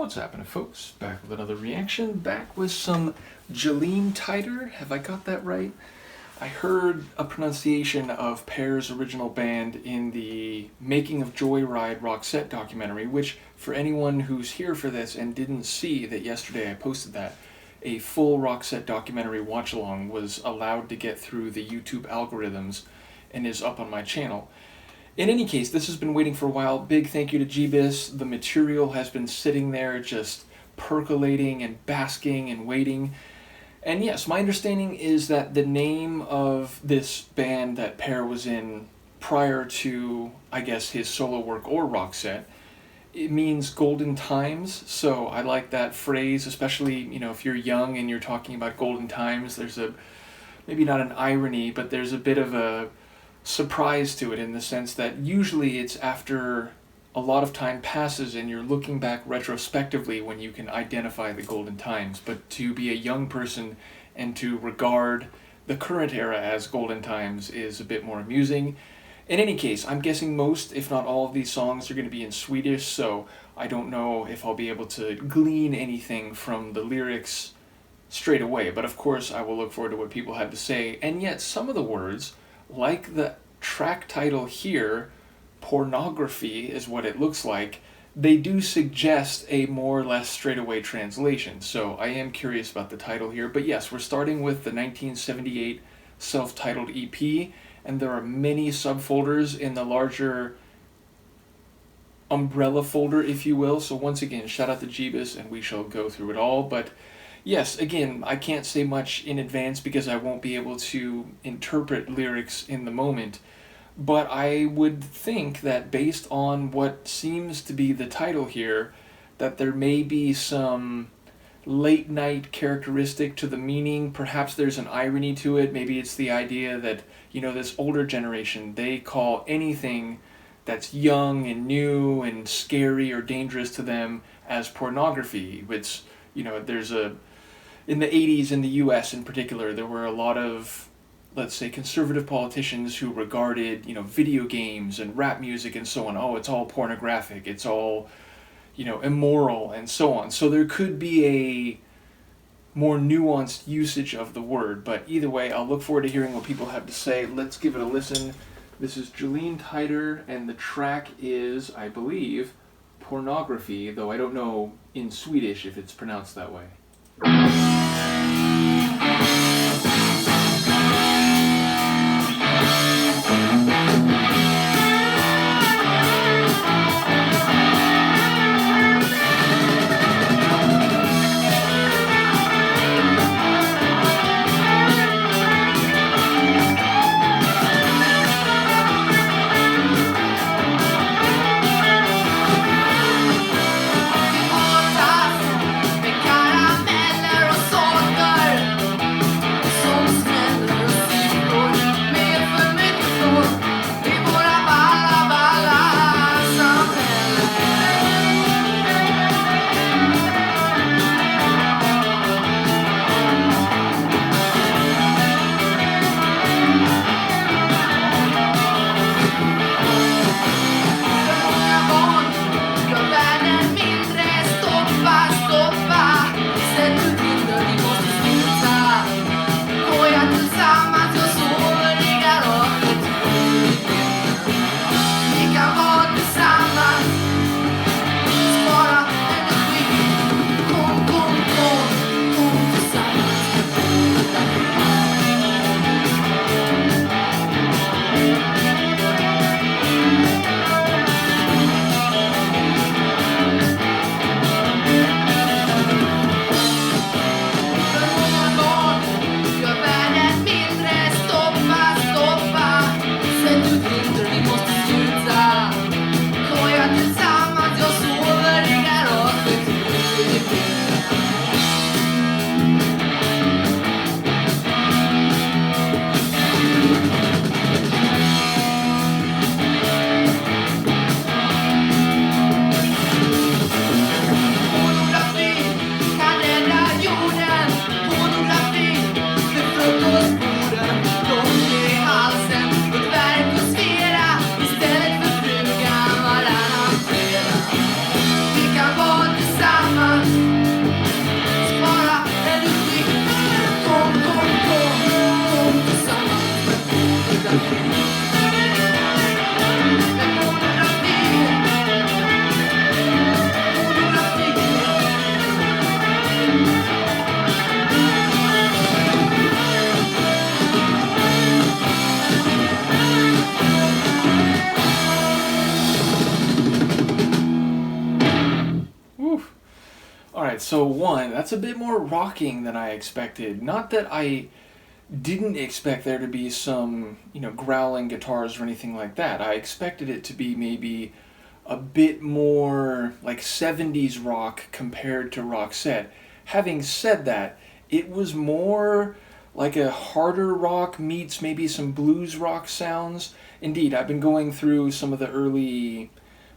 What's happening, folks? Back with another reaction, back with some Gyllene Tider. Have I got that right? I heard a pronunciation of Per's original band in the Making of Joyride Roxette documentary, which, for anyone who's here for this and didn't see that yesterday I posted that, a full Roxette documentary watch-along was allowed to get through the YouTube algorithms and is up on my channel. In any case, this has been waiting for a while. Big thank you to Gebus. The material has been sitting there just percolating and basking and waiting. And yes, my understanding is that the name of this band that Per was in prior to, I guess, his solo work or Roxette, it means golden times. So I like that phrase, especially, if you're young and you're talking about golden times, there's maybe not an irony, but there's a bit of a surprise to it in the sense that usually it's after a lot of time passes and you're looking back retrospectively when you can identify the golden times. But to be a young person and to regard the current era as golden times is a bit more amusing. In any case, I'm guessing most, if not all, of these songs are going to be in Swedish, so I don't know if I'll be able to glean anything from the lyrics straight away. But of course, I will look forward to what people have to say. And yet, some of the words, like the track title here, Pornagrafi is what it looks like, they do suggest a more or less straightaway translation. So I am curious about the title here. But yes, we're starting with the 1978 self-titled EP, and there are many subfolders in the larger umbrella folder, if you will. So once again, shout out to Gebus, and we shall go through it all. But yes, again, I can't say much in advance because I won't be able to interpret lyrics in the moment, but I would think that based on what seems to be the title here, that there may be some late night characteristic to the meaning. Perhaps there's an irony to it. Maybe it's the idea that, this older generation, they call anything that's young and new and scary or dangerous to them as pornography. It's, there's in the 80s in the US in particular, there were a lot of, let's say, conservative politicians who regarded, video games and rap music and so on. Oh, it's all pornographic. It's all, immoral and so on. So there could be a more nuanced usage of the word. But either way, I'll look forward to hearing what people have to say. Let's give it a listen. This is Gyllene Tider, and the track is, I believe, Pornagrafi, though I don't know in Swedish if it's pronounced that way. Med karameller och sågar Alright, so one, that's a bit more rocking than I expected. Not that I didn't expect there to be some, growling guitars or anything like that. I expected it to be maybe a bit more like 70s rock compared to Roxette. Having said that, it was more like a harder rock meets maybe some blues rock sounds. Indeed, I've been going through some of the early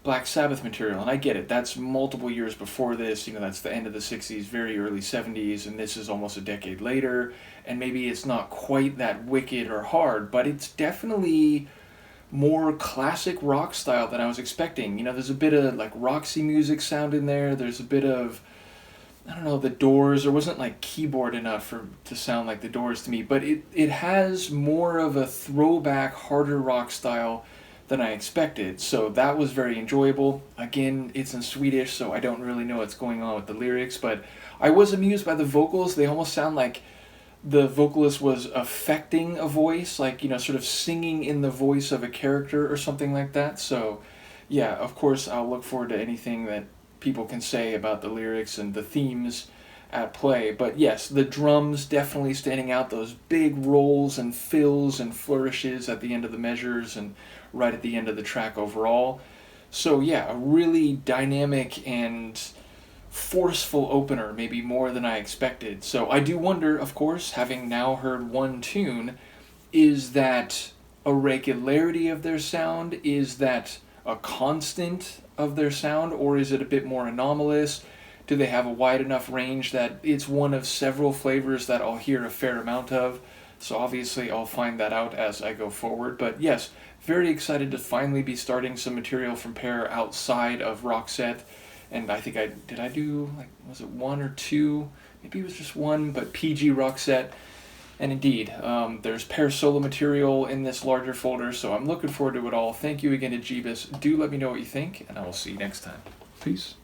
Black Sabbath material, and I get it. That's multiple years before this. That's the end of the 60s, very early 70s, and this is almost a decade later. And maybe it's not quite that wicked or hard, but it's definitely more classic rock style than I was expecting. There's a bit of like Roxy music sound in there. There's a bit of, I don't know, the Doors. There wasn't like keyboard enough to sound like the Doors to me, but it has more of a throwback, harder rock style than I expected. So that was very enjoyable. Again, it's in Swedish, so I don't really know what's going on with the lyrics, but I was amused by the vocals. They almost sound like the vocalist was affecting a voice, like, sort of singing in the voice of a character or something like that. So, yeah, of course, I'll look forward to anything that people can say about the lyrics and the themes at play. But yes, the drums definitely standing out, those big rolls and fills and flourishes at the end of the measures and right at the end of the track overall. So, yeah, a really dynamic and forceful opener, maybe more than I expected. So I do wonder, of course, having now heard one tune, is that a regularity of their sound? Is that a constant of their sound? Or is it a bit more anomalous? Do they have a wide enough range that it's one of several flavors that I'll hear a fair amount of? So obviously I'll find that out as I go forward. But yes, very excited to finally be starting some material from Per outside of Roxette. And I think I do, like, was it one or two? Maybe it was just one, but PG Roxette. And indeed, there's Per solo material in this larger folder, so I'm looking forward to it all. Thank you again to Gebus. Do let me know what you think, and I will see you next time. Peace.